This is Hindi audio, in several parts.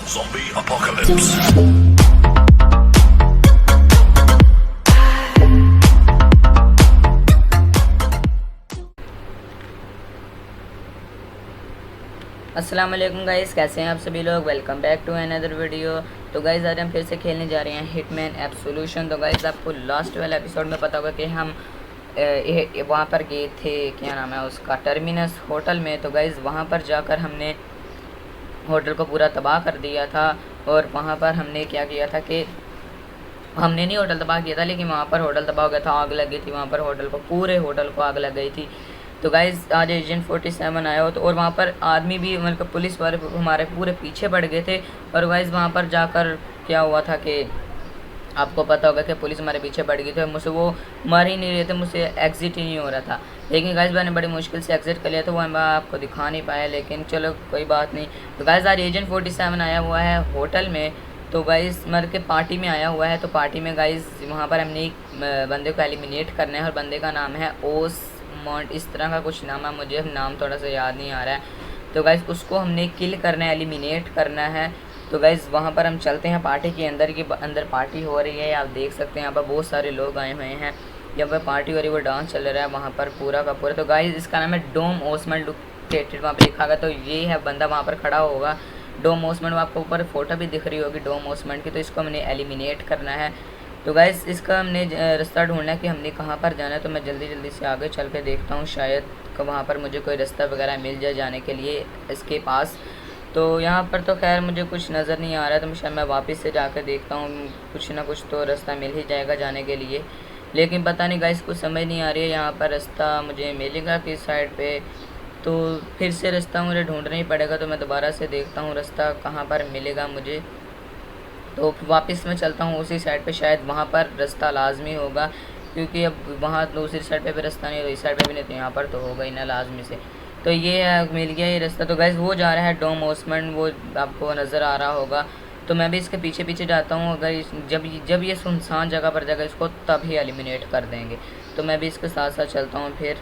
Zombie apocalypse. अस्सलाम वालेकुम गाइस, कैसे हैं आप सभी लोग। Welcome back to another video. तो गाइस आज हम फिर से खेलने जा रहे हैं हिटमैन एब्सोल्यूशन। तो गाइस आपको लास्ट वाला एपिसोड में पता होगा कि हम वहाँ पर गए थे, क्या नाम है उसका, टर्मिनस होटल में। तो गाइस वहाँ पर जाकर हमने होटल को पूरा तबाह कर दिया था। और वहाँ पर हमने क्या किया था कि हमने नहीं होटल तबाह किया था, लेकिन वहाँ पर होटल तबाह हो गया था, आग लग गई थी वहाँ पर, होटल को, पूरे होटल को आग लग गई थी। तो गाइज़ आज एजेंट 47 आया हो तो, और वहाँ पर आदमी भी, मतलब पुलिस वाले हमारे पूरे पीछे पड़ गए थे। और गाइज़ वहाँ पर जाकर क्या हुआ था कि आपको पता होगा कि पुलिस हमारे पीछे पड़ गई थी, मुझसे वो मार ही नहीं रहे थे, मुझसे एग्ज़िट ही नहीं हो रहा था। लेकिन गाइज़ मैंने बड़ी मुश्किल से एग्ज़िट कर लिया था, वो मैं आपको दिखा नहीं पाया, लेकिन चलो कोई बात नहीं। तो गाइज़ आज एजेंट 47 आया हुआ है होटल में। तो गाइज़ मर के पार्टी में आया हुआ है। तो पार्टी में गाइज़ वहाँ पर हमने एक बंदे को एलिमिनेट करना है, और बंदे का नाम है ओसमॉन्ट, इस तरह का कुछ नाम है, मुझे नाम थोड़ा सा याद नहीं आ रहा है। तो गाइज़ उसको हमने किल करना है, एलिमिनेट करना है। तो गाइज़ वहाँ पर हम चलते हैं पार्टी के अंदर, की अंदर पार्टी हो रही है, आप देख सकते हैं यहाँ पर बहुत सारे लोग आए हुए हैं। यहाँ पर पार्टी हो रही है, वो डांस चल रहा है वहाँ पर पूरा का पूरा। तो गाइज़ इसका नाम है डोम ओसमॉन्ट लोकेटेड, वहाँ पर लिखा गया। तो ये है बंदा वहाँ पर खड़ा होगा, डोम ओसमॉन्ट, आपको ऊपर फोटो भी दिख रही होगी डोम ओसमॉन्ट की। तो इसको हमने एलिमिनेट करना है। तो गाइज़ इसका हमने रास्ता ढूंढना है कि हमने कहाँ पर जाना है। तो मैं जल्दी जल्दी से आगे चल के देखता हूँ, शायद वहाँ पर मुझे कोई रास्ता वगैरह मिल जाए जाने के लिए इसके पास। तो यहाँ पर तो खैर मुझे कुछ नज़र नहीं आ रहा है, तो शायद मैं वापस से जाकर देखता हूँ, कुछ ना कुछ तो रास्ता मिल ही जाएगा जाने के लिए। लेकिन पता नहीं गाइस, कुछ समझ नहीं आ रही है यहाँ पर रास्ता मुझे मिलेगा किस साइड पे। तो फिर से रास्ता मुझे ढूंढना ही पड़ेगा। तो मैं दोबारा से देखता हूँ रास्ता कहाँ पर मिलेगा मुझे। तो वापस मैं चलता हूँ उसी साइड पे, शायद वहाँ पर रास्ता लाजमी होगा, क्योंकि अब वहाँ दूसरी साइड पे भी रास्ता नहीं, इस साइड पे भी नहीं, तो यहाँ पर तो होगा ही ना लाजमी से। तो ये है, मिल गया ये रास्ता। तो गैस वो जा रहा है डोम ओसमॉन्ट, वो आपको नज़र आ रहा होगा। तो मैं भी इसके पीछे पीछे जाता हूँ। अगर जब ये सुनसान जगह पर जाएगा इसको तभी एलिमिनेट कर देंगे। तो मैं भी इसके साथ साथ चलता हूँ फिर।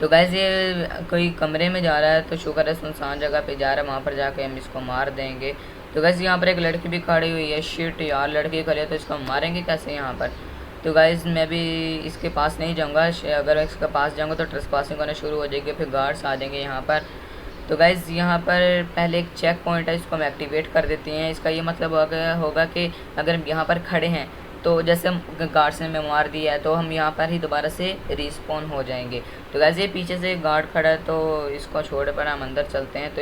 तो गैस ये कोई कमरे में जा रहा है, तो शुक्र है सुनसान जगह पे जा रहा है, वहाँ पर जाके हम इसको मार देंगे। तो गैस यहाँ पर एक लड़की भी खड़ी हुई है, शिट यार लड़की खड़ी है, तो इसको मारेंगे कैसे यहाँ पर। तो गाइज़ मैं भी इसके पास नहीं जाऊँगा, अगर मैं इसके पास जाऊँगा तो ट्रेसपासिंग करना शुरू हो जाएगी, फिर गार्ड्स आ जाएंगे यहाँ पर। तो गाइज़ यहाँ पर पहले एक चेक पॉइंट है, इसको हम एक्टिवेट कर देते हैं। इसका ये मतलब होगा कि अगर हम यहाँ पर खड़े हैं, तो जैसे हम गार्ड्स ने हमें मार दिया है, तो हम यहाँ पर ही दोबारा से रिस्पॉन हो जाएंगे। तो गाइज़ ये पीछे से गार्ड खड़ा है, तो इसको छोड़ पर हम अंदर चलते हैं। तो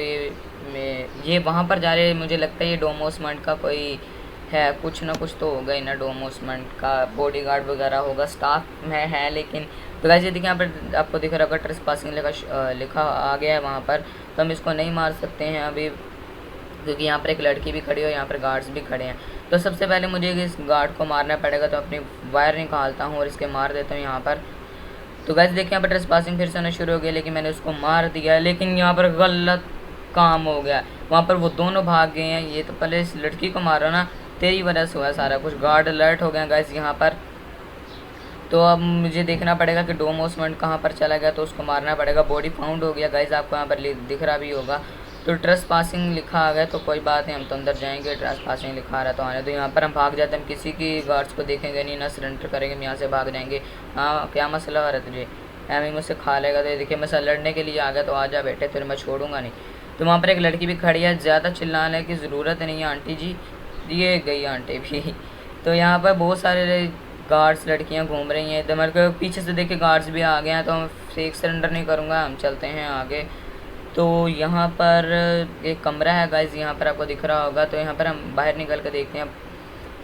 ये वहाँ पर जा रहे हैं, मुझे लगता है ये डोम ओसमॉन्ट का कोई है, कुछ ना कुछ तो होगा ही ना, डोम ओसमॉन्ट का बॉडीगार्ड वगैरह होगा, स्टाफ में है। लेकिन तो गाइस ये देखिए यहाँ पर आपको दिख रहा होगा ट्रेसपासिंग लिखा आ गया है वहाँ पर। तो हम इसको नहीं मार सकते हैं अभी, क्योंकि यहाँ पर एक लड़की भी खड़ी है और यहाँ पर गार्ड्स भी खड़े हैं। तो सबसे पहले मुझे इस गार्ड को मारना पड़ेगा। तो अपनी वायर निकालता हूँ और इसके मार देता हूँ यहाँ पर। तो गाइस देखिए यहाँ पर ट्रेसपासिंग फिर से होना शुरू हो गया, लेकिन मैंने उसको मार दिया, लेकिन यहाँ पर गलत काम हो गया। वहाँ पर वो दोनों भाग गए हैं। ये तो पहले इस लड़की को मारो ना, तेरी वजह से हुआ सारा कुछ। गार्ड अलर्ट हो गया गाइस यहाँ पर। तो अब मुझे देखना पड़ेगा कि डोम ओसमॉन्ट कहाँ पर चला गया, तो उसको मारना पड़ेगा। बॉडी फाउंड हो गया गाइस, आपको यहाँ पर दिख रहा भी होगा। तो ट्रेसपासिंग लिखा आ गया, तो कोई बात नहीं, हम तो अंदर जाएंगे। ट्रेसपासिंग लिखा आ रहा तो आने। तो यहाँ पर हम भाग जाते हैं, हम किसी की गार्ड्स को देखेंगे नहीं, ना सरेंडर करेंगे, हम यहाँ से भाग जाएंगे। हाँ क्या मसला हो रहा है तुझे, एम मुझसे खा लेगा। तो देखिए मैं लड़ने के लिए आ गया, तो आ जा बेटे, फिर मैं छोड़ूंगा नहीं। तो वहाँ पर एक लड़की भी खड़ी है, ज़्यादा चिल्लाने की ज़रूरत नहीं है आंटी जी, ये गई आंटी भी। तो यहाँ पर बहुत सारे गार्ड्स लड़कियाँ घूम रही हैं। तो मेरे को पीछे से देखे गार्ड्स भी आ गए हैं, तो हम फेक सरेंडर नहीं करूँगा, हम चलते हैं आगे। तो यहाँ पर एक कमरा है गाइज़, यहाँ पर आपको दिख रहा होगा। तो यहाँ पर हम बाहर निकल कर देखते हैं।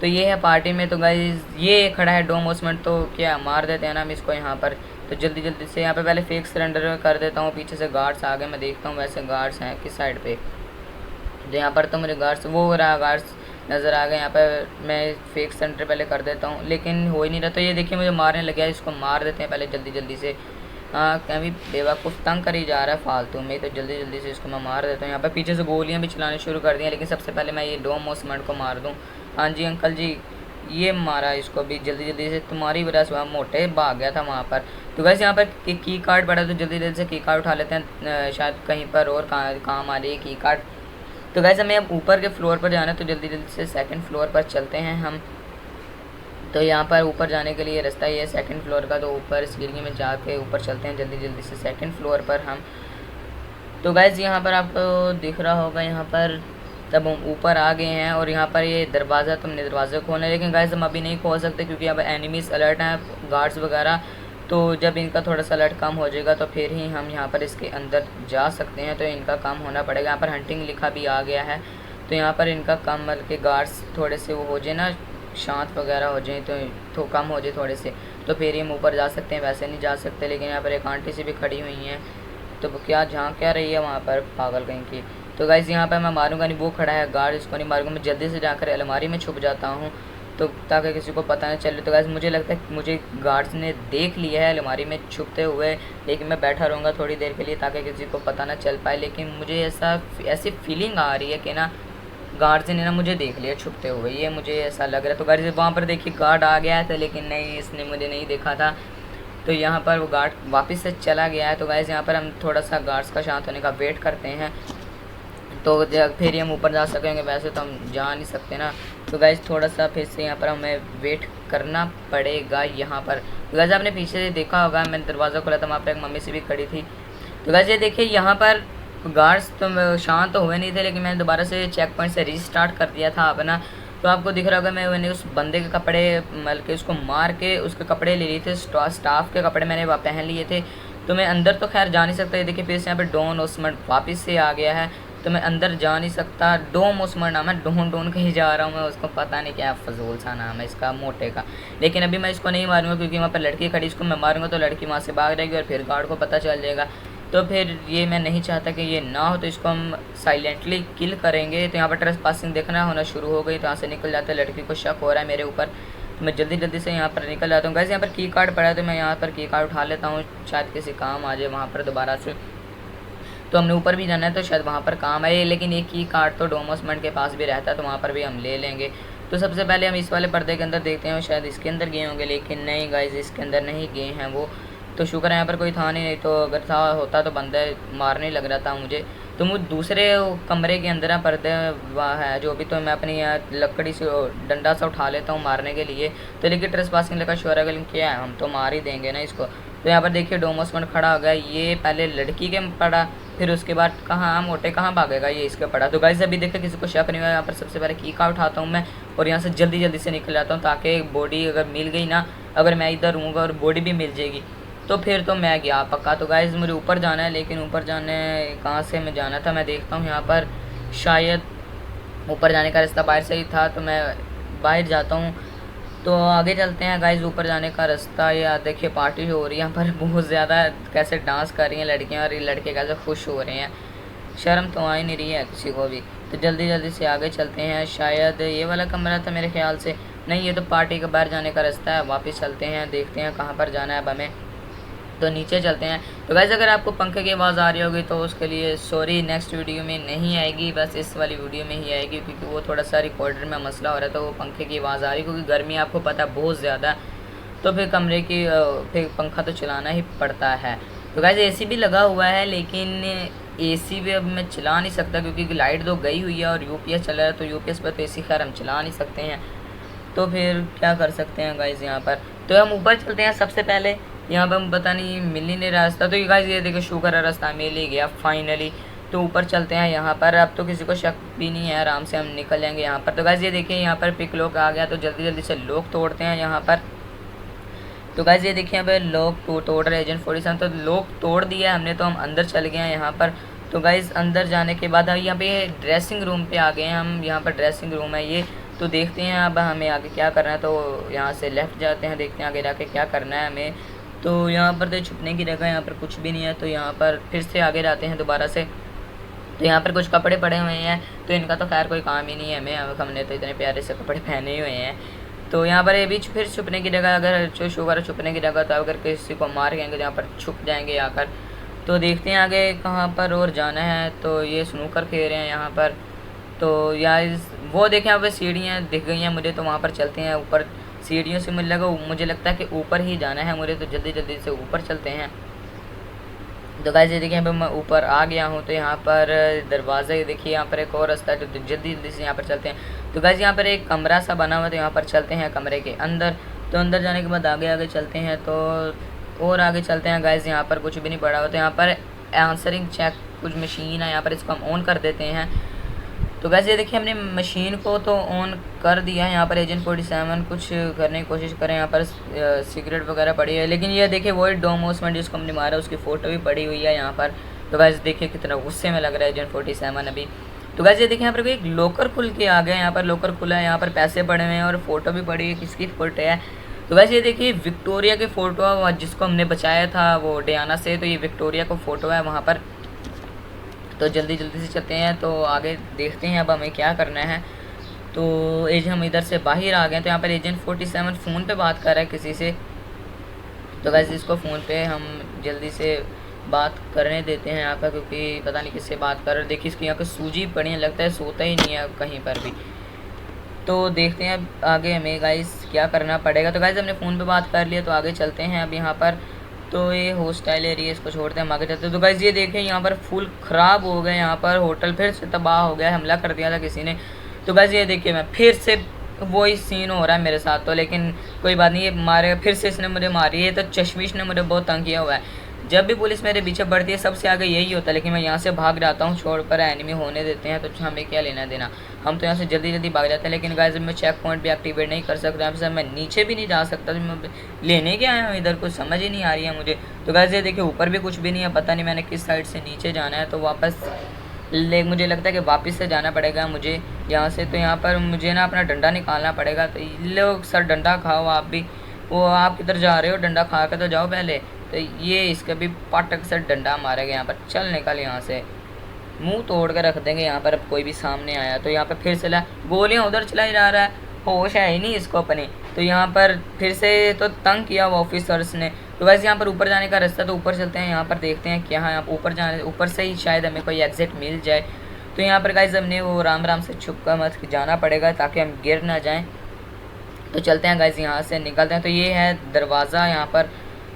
तो ये है पार्टी में। तो गाइज़ ये खड़ा है डोम ओसमॉन्ट, तो क्या मार देते हैं ना हम इसको यहाँ पर। तो जल्दी जल्दी से यहाँ पे पहले फेक सरेंडर कर देता हूँ। पीछे से गार्ड्स आ गए, मैं देखता हूँ वैसे गार्ड्स हैं किस साइड पे। तो यहाँ पर तो मुझे गार्ड्स, वो रहा गार्ड्स नज़र आ गए। यहाँ पर मैं फेक सरेंडर पहले कर देता हूँ, लेकिन हो ही नहीं रहा। तो ये देखिए मुझे मारने लग गया, इसको मार देते हैं पहले जल्दी जल्दी से। हाँ क्या भी बेवकूफ़ तंग कर ही जा रहा है फालतू में, तो जल्दी जल्दी से इसको मैं मार देता हूँ। यहाँ पर पीछे से गोलियाँ भी चलाने शुरू कर दी हैं, लेकिन सबसे पहले मैं ये डोम ओसमॉन्ट को मार दूँ। हाँ जी अंकल जी, ये मारा इसको भी जल्दी जल्दी से, तुम्हारी वजह से वहाँ मोटे भाग गया था वहाँ पर। तो वैसे यहाँ पर की कार्ड पड़ा, तो जल्दी जल्दी से की कार्ड उठा लेते हैं, शायद कहीं पर और काम आ रही है की कार्ड। तो गाइस हमें अब ऊपर के फ्लोर पर जाना है, तो जल्दी जल्दी से सेकंड फ्लोर पर चलते हैं हम। तो यहाँ पर ऊपर जाने के लिए रास्ता ये है सेकंड फ्लोर का, तो ऊपर सीढ़ी में जाके ऊपर चलते हैं जल्दी जल्दी से सेकंड फ्लोर पर हम। तो गाइस यहाँ पर आपको दिख रहा होगा, यहाँ पर तब हम ऊपर आ गए हैं और यहाँ पर ये दरवाज़ा, तुमने दरवाज़ा खोलना है, लेकिन गाइस हम अभी नहीं खोल सकते क्योंकि अब एनिमीज़ अलर्ट हैं, गार्ड्स वगैरह। तो जब इनका थोड़ा सा अलर्ट कम हो जाएगा तो फिर ही हम यहाँ पर इसके अंदर जा सकते हैं, तो इनका कम होना पड़ेगा। यहाँ पर हंटिंग लिखा भी आ गया है, तो यहाँ पर इनका कम मतलब के गार्ड्स थोड़े से वो हो जाए ना, शांत वगैरह हो जाए, तो कम हो जाए थोड़े से, तो फिर ही हम ऊपर जा सकते हैं, वैसे नहीं जा सकते। लेकिन यहाँ पर एक आंटी सी भी खड़ी हुई हैं, तो वो क्या झांक क्या रही है वहाँ पर, पागल कहीं की। तो गाइस यहाँ पर मैं मारूंगा नहीं, वो खड़ा है गार्ड, इसको नहीं मारूंगा, मैं जल्दी से जाकर अलमारी में छुप जाता हूँ, तो ताकि किसी को पता नहीं चले। तो गाइस मुझे लगता है मुझे गार्ड्स ने देख लिया है अलमारी में छुपते हुए, लेकिन मैं बैठा रहूँगा थोड़ी देर के लिए ताकि किसी को पता ना चल पाए। लेकिन मुझे ऐसी फीलिंग आ रही है कि ना गार्ड्स ने ना मुझे देख लिया छुपते हुए, ये मुझे ऐसा लग रहा है। तो गाइस वहाँ पर देखिए गार्ड आ गया था, लेकिन नहीं, इसने मुझे नहीं देखा था, तो यहाँ पर वो गार्ड वापस से चला गया है। तो गाइस यहाँ पर हम थोड़ा सा गार्ड्स का शांत होने का वेट करते हैं, तो फिर ही हम ऊपर जा सकेंगे, वैसे तो हम जा नहीं सकते ना। तो गाइस थोड़ा सा फिर से यहाँ पर हमें वेट करना पड़ेगा यहाँ पर। तो गाइस आपने पीछे से देखा होगा, मैंने दरवाज़ा खोला था, वहाँ पर एक मम्मी से भी खड़ी थी। तो गाइस ये देखिए यहाँ पर गार्ड्स तो शांत तो हुए नहीं थे, लेकिन मैंने दोबारा से चेक पॉइंट से रीस्टार्ट कर दिया था अपना। तो आपको दिख रहा होगा मैंने उस बंदे के कपड़े मल के उसको मार के उसके कपड़े ले लिए थे, स्टाफ के कपड़े मैंने पहन लिए थे। तो मैं अंदर तो खैर जा नहीं सकता, ये देखिए फिर से यहाँ पे डॉन ओस्मंड वापस से आ गया है, तो मैं अंदर जा नहीं सकता। डोम ओस्मंड नाम है, डोन कहीं जा रहा हूँ मैं, उसको पता नहीं क्या फजूल सा नाम है इसका, मोटे का। लेकिन अभी मैं इसको नहीं मारूंगा क्योंकि वहाँ पर लड़की खड़ी, इसको मैं मारूंगा तो लड़की वहाँ से भाग जाएगी और फिर गार्ड को पता चल जाएगा, तो फिर ये मैं नहीं चाहता कि ये ना हो, तो इसको हम साइलेंटली किल करेंगे। तो यहाँ पर ट्रेस पासिंग देखना होना शुरू हो गई, तो यहाँ से निकल जाते हैं, लड़की को शक हो रहा है मेरे ऊपर, तो मैं जल्दी जल्दी से यहाँ पर निकल जाता हूँ। गाइस यहाँ पर की कार्ड पड़ा है, तो मैं यहाँ पर की कार्ड उठा लेता हूँ, शायद किसी काम आ जाए वहाँ पर दोबारा से। तो हमने ऊपर भी जाना है तो शायद वहाँ पर काम आए, लेकिन एक की कार्ड तो डोमोसमेंट के पास भी रहता है, तो वहाँ पर भी हम ले लेंगे। तो सबसे पहले हम इस वाले पर्दे के अंदर देखते हैं, शायद इसके अंदर गए होंगे, लेकिन नहीं गाइस इसके अंदर नहीं गए हैं वो, तो शुक्र है यहाँ पर कोई था नहीं, तो अगर था होता तो बंदा मारने लग रहा था मुझे। तो मुझे दूसरे कमरे के अंदर पर्दे है जो भी, तो मैं अपनी लकड़ी से डंडा सा उठा लेता हूँ मारने के लिए। तो लेकिन ट्रेस पासिंग लगा शोर है, लेकिन क्या है हम तो मार ही देंगे ना इसको। तो यहाँ पर देखिए डोमोसमेंट खड़ा हो गया, ये पहले लड़की के पड़ा, फिर उसके बाद कहाँ मोटे कहाँ भागेगा, ये इसके पड़ा। तो गाइस अभी देखिए किसी को शक नहीं हुआ, यहाँ पर सबसे पहले की का उठाता हूँ मैं और यहाँ से जल्दी जल्दी से निकल जाता हूँ, ताकि बॉडी अगर मिल गई ना, अगर मैं इधर रहूँगा और बॉडी भी मिल जाएगी तो फिर तो मैं गया पक्का। तो गाइस मुझे ऊपर जाना है, लेकिन ऊपर जाने कहाँ से मैं जाना था, मैं देखता हूँ यहाँ पर शायद ऊपर जाने का रास्ता बाहर से ही था, तो मैं बाहर जाता हूँ। तो आगे चलते हैं गाइस, ऊपर जाने का रास्ता। या देखिए पार्टी हो रही है यहाँ पर बहुत ज़्यादा, कैसे डांस कर रही हैं लड़कियाँ और ये लड़के कैसे खुश हो रहे हैं, शर्म तो आ ही नहीं रही है किसी को भी। तो जल्दी जल्दी से आगे चलते हैं, शायद ये वाला कमरा था मेरे ख्याल से, नहीं ये तो पार्टी के बाहर जाने का रास्ता है। वापस चलते हैं, देखते हैं कहाँ पर जाना है अब हमें, तो नीचे चलते हैं। तो गाइस अगर आपको पंखे की आवाज़ आ रही होगी तो उसके लिए सॉरी, नेक्स्ट वीडियो में नहीं आएगी, बस इस वाली वीडियो में ही आएगी, क्योंकि वो थोड़ा सा रिकॉर्डर में मसला हो रहा है, तो वो पंखे की आवाज़ आ रही है, क्योंकि गर्मी आपको पता है बहुत ज़्यादा, तो फिर कमरे की फिर पंखा तो चलाना ही पड़ता है। तो गाइस एसी भी लगा हुआ है, लेकिन एसी भी अब मैं चला नहीं सकता क्योंकि लाइट तो गई हुई है और यूपीएस चल रहा है, तो यूपीएस पर तो एसी खैर हम चला नहीं सकते हैं, तो फिर क्या कर सकते हैं गाइस यहाँ पर। तो हम ऊपर चलते हैं सबसे पहले, यहाँ पर हम पता नहीं मिल ही नहीं रास्ता, तो ये गाइस ये देखो शुक्र है रास्ता मिल ही गया फाइनली। तो ऊपर चलते हैं यहाँ पर, अब तो किसी को शक भी नहीं है, आराम से हम निकल जाएंगे यहाँ पर। तो गाइस ये देखिए यहाँ पर पिक लॉक आ गया, तो जल्दी जल्दी से लॉक तोड़ते हैं यहाँ पर। तो गाइस ये देखिए यहाँ पर लॉक तोड़ रहे एजेंट 47, तो लॉक तोड़ दिया हमने, तो हम अंदर चले गए हैं यहाँ पर। तो गाइस अंदर जाने के बाद हम यहाँ पे ड्रेसिंग रूम पे आ गए हैं हम, यहाँ पर ड्रेसिंग रूम है ये। तो देखते हैं अब हमें आगे क्या करना है, तो यहाँ से लेफ़्ट जाते हैं, देखते हैं आगे जाके क्या करना है हमें। तो यहाँ पर तो छुपने की जगह यहाँ पर कुछ भी नहीं है, तो यहाँ पर फिर से आगे जाते हैं दोबारा से। तो यहाँ पर कुछ कपड़े पड़े हुए हैं, तो इनका तो खैर कोई काम ही नहीं है हमें, हमने तो इतने प्यारे से कपड़े पहने ही हुए हैं। तो यहाँ पर ये भी फिर छुपने की जगह, अगर शुगर छुपने की जगह, तो अगर किसी को मार गएंगे तो यहाँ पर छुप जाएंगे आकर। तो देखते हैं आगे कहाँ पर और जाना है। तो ये स्नूकर खेल रहे हैं यहाँ पर, तो यार वो देखें यहाँ पर सीढ़ियाँ दिख गई हैं मुझे, तो वहाँ पर चलते हैं ऊपर। सीढ़ियों से मुझे लगता है कि ऊपर ही जाना है मुझे, तो जल्दी जल्दी से ऊपर चलते हैं। तो गाइस ये देखिए, यहाँ पे मैं ऊपर आ गया हूँ। तो यहाँ पर दरवाज़ा, ये देखिए यहाँ पर एक और रास्ता है, तो जल्दी जल्दी से यहाँ पर चलते हैं। तो गाइस यहाँ पर एक कमरा सा बना हुआ है, तो यहाँ पर चलते हैं कमरे के अंदर। तो अंदर जाने के बाद आगे आगे चलते हैं, तो और आगे चलते हैं गाइस। यहाँ पर कुछ भी नहीं पड़ा हुआ, तो यहाँ पर आंसरिंग चेक कुछ मशीन है, यहाँ पर इसको हम ऑन कर देते हैं। तो वैसे ये देखिए, हमने मशीन को तो ऑन कर दिया है। यहाँ पर एजेंट 47 कुछ करने की कोशिश करें, यहाँ पर सिगरेट वगैरह पड़ी है, लेकिन ये देखिए वही डोमोसमेंट जिसको हमने मारा उसकी फ़ोटो भी पड़ी हुई है यहाँ पर। तो वैसे देखिए कितना गुस्से में लग रहा है एजेंट 47 अभी। तो वैसे ये देखिए, यहाँ पर एक लॉकर खुल के आ गया, यहाँ पर लॉकर खुला है, यहाँ पर पैसे पड़े हुए हैं और फ़ोटो भी पड़ी है। किसकी फ़ोटो है? तो वैसे ये देखिए विक्टोरिया की फ़ोटो है, जिसको हमने बचाया था वो डियाना से, तो ये विक्टोरिया को फ़ोटो है वहाँ पर। तो जल्दी जल्दी से चलते हैं, तो आगे देखते हैं अब हमें क्या करना है। तो हम इधर से बाहर आ गए। तो यहाँ पर एजेंट 47 फ़ोन पे बात कर रहा है किसी से। तो वैसे इसको फ़ोन पे हम जल्दी से बात करने देते हैं यहाँ पर, क्योंकि पता नहीं किससे बात कर रहे। देखिए इसकी यहाँ पर सूजी पड़ी है, लगता है सोता ही नहीं है कहीं पर भी। तो देखते हैं अब आगे हमें गाइस क्या करना पड़ेगा। तो गाइस हमने फ़ोन पे बात कर लिया, तो आगे चलते हैं अब यहाँ पर। तो ये हॉस्टाइल एरिया, इसको छोड़ते हैं, हम आगे चलते हैं। तो गाइस ये देखें यहाँ पर फुल ख़राब हो गए, यहाँ पर होटल फिर से तबाह हो गया, हमला कर दिया था किसी ने। तो गाइस ये देखिए, मैं फिर से वही सीन हो रहा है मेरे साथ। तो लेकिन कोई बात नहीं, ये मारे फिर से इसने मुझे मारी है। तो चश्मिश ने मुझे बहुत तंग किया हुआ है। जब भी पुलिस मेरे पीछे बढ़ती है सबसे आगे यही होता है, लेकिन मैं यहाँ से भाग जाता हूँ, छोड़ पर एनिमी होने देते हैं। तो हमें क्या लेना देना, हम तो यहाँ से जल्दी जल्दी भाग जाते हैं। लेकिन गाइस मैं चेक पॉइंट भी एक्टिवेट नहीं कर सकता, यहाँ से मैं नीचे भी नहीं जा सकता। तो मैं लेने क्या आया हूँ इधर, कुछ समझ ही नहीं आ रही है मुझे। तो गाइस ये देखिए ऊपर भी कुछ भी नहीं है, पता नहीं मैंने किस साइड से नीचे जाना है। तो वापस मुझे लगता है कि वापस से जाना पड़ेगा मुझे यहाँ से। तो यहाँ पर मुझे ना अपना डंडा निकालना पड़ेगा। तो लोग सर डंडा खाओ आप भी, वो आप किधर जा रहे हो, डंडा खा के तो जाओ पहले। तो ये इसका भी पटक से डंडा मारेगा यहाँ पर। चल निकल यहाँ से, मुंह तोड़ कर रख देंगे यहाँ पर अब कोई भी सामने आया। तो यहाँ पर फिर से गोलियाँ उधर चलाई जा रहा है, होश है ही नहीं इसको अपने। तो यहाँ पर फिर से तो तंग किया हुआ ऑफिसर्स ने। तो वैसे यहाँ पर ऊपर जाने का रास्ता, तो ऊपर चलते हैं, यहाँ पर देखते हैं क्या है। ऊपर जाने, ऊपर से ही शायद हमें कोई एग्जिट मिल जाए। तो यहाँ पर गाइस हमने वो राम से छुप कर मत जाना पड़ेगा ताकि हम गिर ना जाएँ। तो चलते हैं गाइस, यहाँ से निकलते हैं। तो ये है दरवाज़ा यहाँ पर।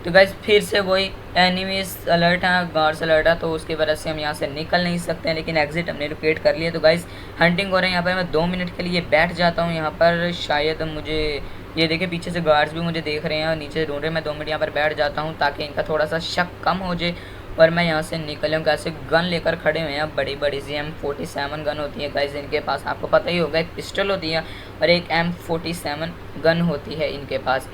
तो गाइस फिर से वही एनिमीज अलर्ट है, गार्ड्स अलर्ट है, तो उसकी वजह से हम यहाँ से निकल नहीं सकते हैं। लेकिन एग्जिट हमने लोकेट कर लिया। तो गाइस हंटिंग हो रहा है यहाँ पर। मैं 2 मिनट के लिए बैठ जाता हूँ यहाँ पर, शायद मुझे ये देखे पीछे से गार्ड्स भी मुझे देख रहे हैं और नीचे ढूंढ रहे हैं। मैं 2 मिनट यहाँ पर बैठ जाता हूँ ताकि इनका थोड़ा सा शक कम हो जाए और मैं यहाँ से निकलूँ। कैसे गन लेकर खड़े हुए हैं, बड़ी बड़ी सी M47 गन होती है गाइस इनके पास, आपको पता ही होगा। एक पिस्टल होती है और एक M47 गन होती है इनके पास।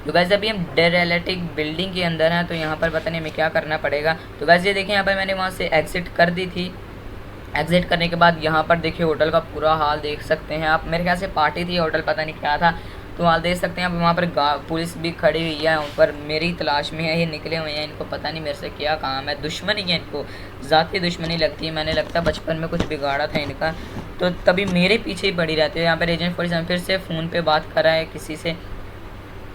तो गाइस अभी हम डेरेलिटिक बिल्डिंग के अंदर हैं। तो यहाँ पर पता नहीं हमें क्या करना पड़ेगा। तो गाइस ये देखिए, यहाँ पर मैंने वहाँ से एग्जिट कर दी थी। एग्जिट करने के बाद यहाँ पर देखिए होटल का पूरा हाल देख सकते हैं आप। मेरे ख्याल से पार्टी थी, होटल पता नहीं क्या था। तो हाल देख सकते हैं आप, वहाँ पर पुलिस भी खड़ी हुई है, ऊपर मेरी तलाश में है। ये निकले हुए हैं, इनको पता नहीं मेरे से क्या काम है, दुश्मनी है इनको, ज़ाती दुश्मनी लगती है। मैंने लगता है बचपन में कुछ बिगाड़ा था इनका, तो तभी मेरे पीछे ही पड़ी रहती है। यहाँ पर एजेंट 47 फिर से फ़ोन पर बात कर रहा है किसी से,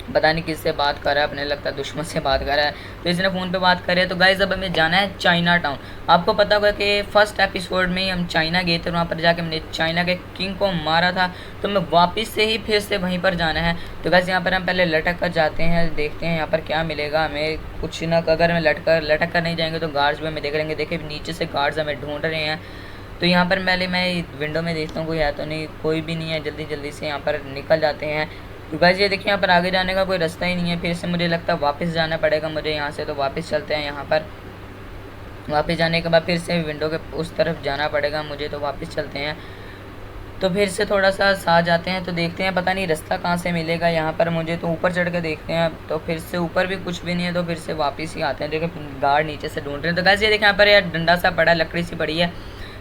पता नहीं किससे बात कर रहा है, अपने लगता है दुश्मन से बात कर रहा है। तो इसने फ़ोन पे बात करी है। तो गाइस अब हमें जाना है चाइना टाउन। आपको पता होगा कि फर्स्ट एपिसोड में ही हम चाइना गए थे, वहाँ पर जाके हमने चाइना के किंग को मारा था। तो हमें वापस से ही फिर से वहीं पर जाना है। तो गाइस यहाँ पर हम पहले लटक कर जाते हैं, देखते हैं यहाँ पर क्या मिलेगा हमें। कुछ ना, अगर हमें लटक कर नहीं जाएंगे तो गार्ड्स भी हमें देख लेंगे। देखिए नीचे से गार्ड्स हमें ढूंढ रहे हैं। तो यहाँ पर पहले मैं विंडो में देखता हूँ कोई है तो नहीं, कोई भी नहीं है। जल्दी जल्दी से यहाँ पर निकल जाते हैं। तो गाइस ये देखिए, यहाँ पर आगे जाने का कोई रास्ता ही नहीं है। फिर से मुझे लगता है वापस जाना पड़ेगा मुझे यहाँ से। तो वापस चलते हैं यहाँ पर। वापस जाने के बाद फिर से विंडो के उस तरफ जाना पड़ेगा मुझे। तो वापस चलते हैं। तो फिर से थोड़ा सा साथ जाते हैं, तो देखते हैं पता नहीं रास्ता कहाँ से मिलेगा यहाँ पर मुझे। तो ऊपर चढ़ के देखते हैं। तो फिर से ऊपर भी कुछ भी नहीं है, तो फिर से वापस ही आते हैं। देखो गार्ड नीचे से ढूंढ रहे हैं। तो गाइस ये देखिए, यहाँ पर यार डंडा सा पड़ा, लकड़ी सी पड़ी है,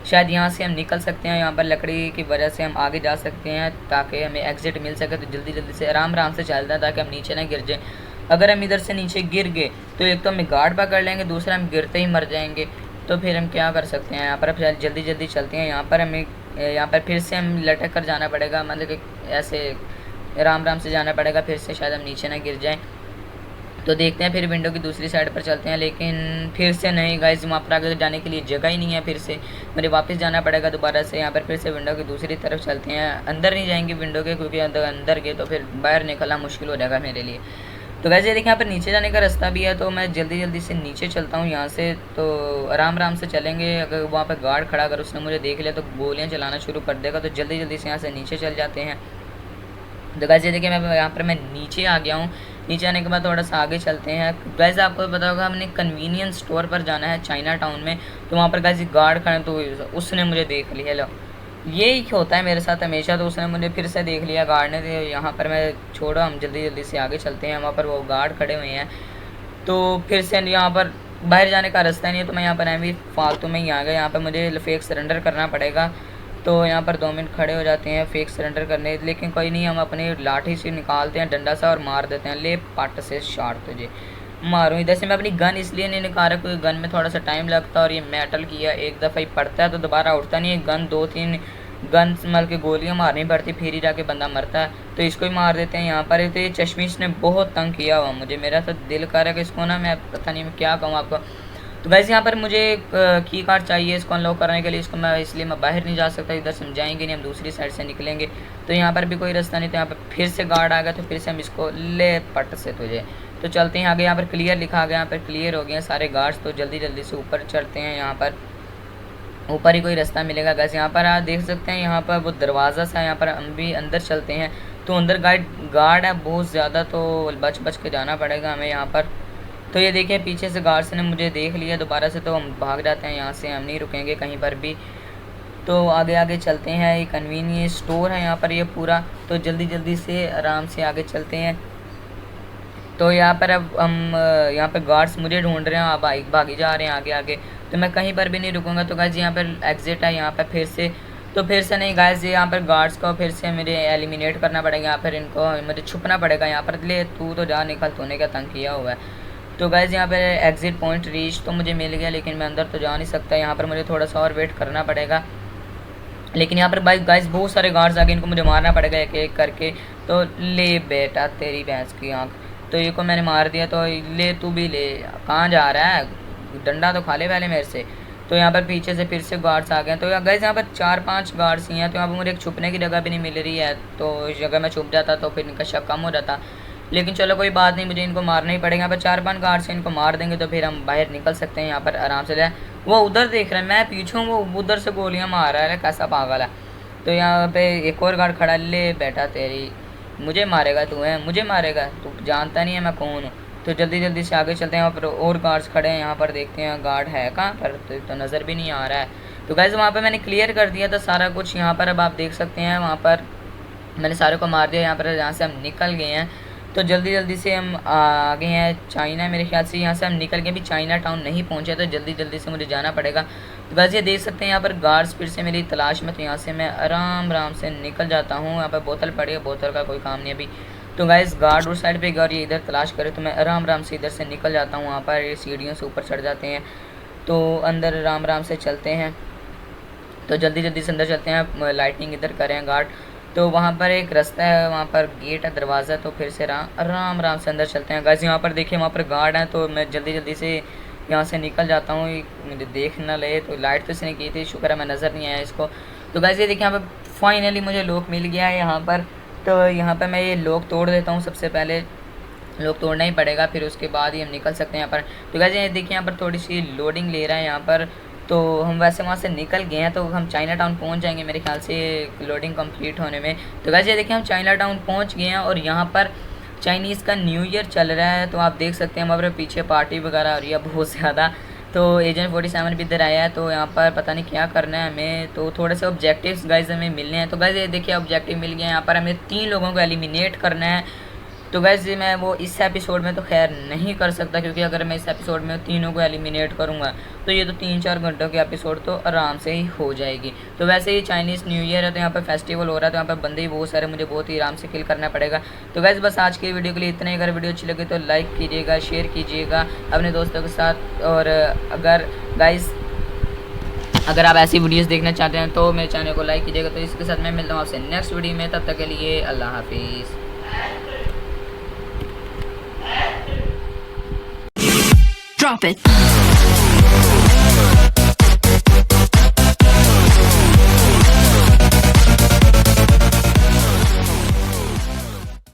शायद यहाँ से हम निकल सकते हैं। यहाँ पर लकड़ी की वजह से हम आगे जा सकते हैं ताकि हमें एग्जिट मिल सके। तो जल्दी जल्दी से आराम से चलते हैं ताकि हम नीचे ना गिर जाएँ। अगर हम इधर से नीचे गिर गए तो एक तो हमें गार्ड पकड़ लेंगे, दूसरा हम गिरते ही मर जाएंगे। तो फिर हम क्या कर सकते हैं, यहाँ पर जल्दी जल्दी चलते हैं। यहाँ पर फिर से हम लटक कर जाना पड़ेगा, मतलब कि ऐसे आराम से जाना पड़ेगा, फिर से शायद हम नीचे ना गिर जाएँ। तो देखते हैं, फिर विंडो की दूसरी साइड पर चलते हैं। लेकिन फिर से नहीं गाइस, वहाँ पर आगे जाने के लिए जगह ही नहीं है। फिर से मुझे वापस जाना पड़ेगा दोबारा से। यहाँ पर फिर से विंडो की दूसरी तरफ चलते हैं। अंदर नहीं जाएंगे विंडो के, क्योंकि अंदर गए तो फिर बाहर निकलना मुश्किल हो जाएगा मेरे लिए। तो वैसे देखिए यहाँ पर नीचे जाने का रास्ता भी है, तो मैं जल्दी जल्दी से नीचे चलता हूँ यहाँ से। तो आराम आराम से चलेंगे, अगर वहाँ पर गार्ड खड़ा अगर उसने मुझे देख लिया तो गोलियाँ चलाना शुरू कर देगा, तो जल्दी जल्दी से यहाँ से नीचे चल जाते हैं। तो वैसे देखिए मैं यहाँ पर मैं नीचे आ गया हूँ। नीचे आने के बाद थोड़ा सा आगे चलते हैं। वैसे आपको पता होगा हमने कन्वीनियंस स्टोर पर जाना है चाइना टाउन में, तो वहाँ पर वैसे गार्ड खड़े, तो उसने मुझे देख लिया। लो यही होता है मेरे साथ हमेशा, तो उसने मुझे फिर से देख लिया गार्ड ने। तो यहाँ पर मैं छोड़ो, हम जल्दी जल्दी से आगे चलते हैं। वहाँ पर वो गार्ड खड़े हुए हैं, तो फिर से यहाँ पर बाहर जाने का रास्ता नहीं है, तो मैं यहाँ पर अभी फालतू में ही आ गया। यहाँ पर मुझे फेक सरेंडर करना पड़ेगा, तो यहाँ पर 2 मिनट खड़े हो जाते हैं फेक सरेंडर करने। लेकिन कोई नहीं, हम अपनी लाठी से निकालते हैं डंडा सा और मार देते हैं। ले पट से शॉट तुझे मारूँ। इधर से मैं अपनी गन इसलिए नहीं निकाल रहा, क्योंकि गन में थोड़ा सा टाइम लगता है, और ये मेटल किया एक दफ़ा ही पड़ता है तो दोबारा उठता नहीं है। गन 2-3 गन मल के गोलियाँ मारनी पड़ती, फिर ही जाके बंदा मरता है। तो इसको ही मार देते हैं यहाँ पर। तो ये चश्मिश ने बहुत तंग किया हुआ मुझे, मेरा तो दिल कर रहा है कि इसको ना मैं पता नहीं मैं क्या कहूँ आपको। तो वैसे यहाँ पर मुझे की कार्ड चाहिए इसको अनलॉक करने के लिए, इसको मैं इसलिए मैं बाहर नहीं जा सकता। इधर समझाएंगे नहीं, हम दूसरी साइड से निकलेंगे। तो यहाँ पर भी कोई रास्ता नहीं, तो यहाँ पर फिर से गार्ड आ गया, तो फिर से हम इसको ले पट से तुझे। तो चलते हैं आगे। यहाँ पर क्लियर लिखा गया, यहाँ पर क्लियर हो गए हैं सारे गार्ड्स। तो जल्दी जल्दी से ऊपर चढ़ते हैं। यहाँ पर ऊपर ही कोई रास्ता मिलेगा गैस। यहाँ पर आप देख सकते हैं, यहाँ पर वो दरवाज़ा सा, यहाँ पर हम भी अंदर चलते हैं। तो अंदर गार्ड है बहुत ज़्यादा, तो बच बच के जाना पड़ेगा हमें यहाँ पर। तो ये देखिए पीछे से गार्ड्स ने मुझे देख लिया दोबारा से, तो हम भाग जाते हैं यहाँ से, हम नहीं रुकेंगे कहीं पर भी। तो आगे आगे चलते हैं। ये कन्वीनियंस स्टोर है यहाँ पर ये पूरा, तो जल्दी जल्दी से आराम से आगे चलते हैं। तो यहाँ पर अब हम यहाँ पर गार्ड्स मुझे ढूंढ रहे हैं, आप भागी जा रहे हैं आगे आगे, तो मैं कहीं पर भी नहीं रुकूंगा। तो गाइस यहाँ पर एग्जिट है यहाँ पर फिर से, तो फिर से नहीं गाइस, यहाँ पर गार्ड्स को फिर से मुझे एलिमिनेट करना पड़ेगा। यहाँ पर इनको मुझे छुपना पड़ेगा यहाँ पर। ले तू तो जा निकल, तूने क्या तंग किया हुआ है। तो गाइस यहाँ पर एग्जिट पॉइंट रीच तो मुझे मिल गया, लेकिन मैं अंदर तो जा नहीं सकता। यहाँ पर मुझे थोड़ा सा और वेट करना पड़ेगा। लेकिन यहाँ पर भाई गाइस बहुत सारे गार्ड्स आ गए, इनको मुझे मारना पड़ेगा एक एक करके। तो ले बेटा तेरी भैंस की आँख, तो ये को मैंने मार दिया। तो ले तू भी ले, कहाँ जा रहा है, डंडा तो खा ले पहले मेरे से। तो यहाँ पर पीछे से फिर से गार्ड्स आ गए। तो गाइस यहाँ पर 4-5 गार्ड्स ही हैं। तो यहाँ पर मुझे एक छुपने की जगह भी नहीं मिल रही है, तो इस जगह मैं छुप जाता तो फिर इनका शक कम हो जाता। लेकिन चलो कोई बात नहीं, मुझे इनको मारना ही पड़ेगा। यहाँ पर 4-5 गार्ड से इनको मार देंगे तो फिर हम बाहर निकल सकते हैं यहाँ पर आराम से। जाए वो उधर देख रहा है, मैं पीछे हूँ, वो उधर से गोलियाँ मार रहा है, कैसा पागल है। तो यहाँ पे एक और गार्ड खड़ा, ले बेटा तेरी, मुझे मारेगा तू है, मुझे मारेगा, तू जानता नहीं है मैं कौन हूँ। तो जल्दी जल्दी से आगे चलते हैं। वहाँ पर और गार्ड्स खड़े हैं, यहाँ पर देखते हैं गार्ड है कहाँ पर, तो नज़र भी नहीं आ रहा है। तो गाइस वहाँ पर मैंने क्लियर कर दिया था सारा कुछ। यहाँ पर अब आप देख सकते हैं, वहाँ पर मैंने सारे को मार दिया। यहाँ पर यहाँ से हम निकल गए हैं। तो जल्दी जल्दी से हम आ गए हैं चाइना, मेरे ख्याल से यहाँ से हम निकल के भी चाइना टाउन नहीं पहुँचे, तो जल्दी जल्दी से मुझे जाना पड़ेगा। तो गाइस ये देख सकते हैं यहाँ पर गार्ड्स फिर से मेरी तलाश में, तो यहाँ से मैं आराम आराम से निकल जाता हूँ। यहाँ पर बोतल पड़ी है, बोतल का कोई काम नहीं अभी। तो गाइस गार्ड उस साइड पे गया और ये इधर तलाश करे, तो मैं आराम आराम से इधर से निकल जाता हूँ। वहाँ पर ये सीढ़ियों से ऊपर चढ़ जाते हैं, तो अंदर आराम आराम से चलते हैं। तो जल्दी जल्दी से अंदर चलते हैं, लाइटिंग इधर करें गार्ड। तो वहाँ पर एक रास्ता है, वहाँ पर गेट है, दरवाज़ा। तो फिर से आराम आराम से अंदर चलते हैं। गाइस यहाँ पर देखिए वहाँ पर गार्ड है, तो मैं जल्दी जल्दी से यहाँ से निकल जाता हूँ, मुझे देख ना ले। तो लाइट तो इसने की थी, शुक्र है मैं नज़र नहीं आया इसको। तो गाइस ये देखिए यहाँ पर फाइनली मुझे लॉक मिल गया है यहाँ पर। तो यहाँ पर मैं ये लॉक तोड़ देता हूँ, सबसे पहले लॉक तोड़ना ही पड़ेगा, फिर उसके बाद ही हम निकल सकते हैं यहाँ पर। तो गाइस ये देखिए यहाँ पर थोड़ी सी लोडिंग ले रहा है यहाँ पर। तो हम वैसे वहाँ से निकल गए हैं, तो हम चाइना टाउन पहुँच जाएंगे मेरे ख्याल से लोडिंग कंप्लीट होने में। तो गाइस ये देखिए हम चाइना टाउन पहुँच गए हैं, और यहाँ पर चाइनीज़ का न्यू ईयर चल रहा है। तो आप देख सकते हैं वहाँ पर पीछे पार्टी वगैरह हो रही है बहुत ज़्यादा। तो एजेंट 47 भी इधर आया है, तो यहाँ पर पता नहीं क्या करना है हमें। तो थोड़े से ऑब्जेक्टिव्स गाइस हमें मिलने हैं। तो गाइस ये देखिए ऑब्जेक्टिव मिल गया, यहाँ पर हमें 3 लोगों को एलिमिनेट करना है। तो गाइस मैं वो इस एपिसोड में तो खैर नहीं कर सकता, क्योंकि अगर मैं इस एपिसोड में तीनों को एलिमिनेट करूँगा तो ये तो 3-4 घंटों के एपिसोड तो आराम से ही हो जाएगी। तो वैसे ही चाइनीज़ न्यू ईयर है, तो यहाँ पर फेस्टिवल हो रहा है, तो यहाँ पर बंदे ही बहुत सारे, मुझे बहुत ही आराम से किल करना पड़ेगा। तो गाइस बस आज की वीडियो के लिए इतना ही। अगर वीडियो अच्छी लगे तो लाइक कीजिएगा, शेयर कीजिएगा अपने दोस्तों के साथ। और अगर गाइस अगर आप ऐसी वीडियोज़ देखना चाहते हैं तो मेरे चैनल को लाइक कीजिएगा। तो इसके साथ मैं मिलता हूँ आपसे नेक्स्ट वीडियो में, तब तक के लिए अल्लाह हाफिज़। Drop it.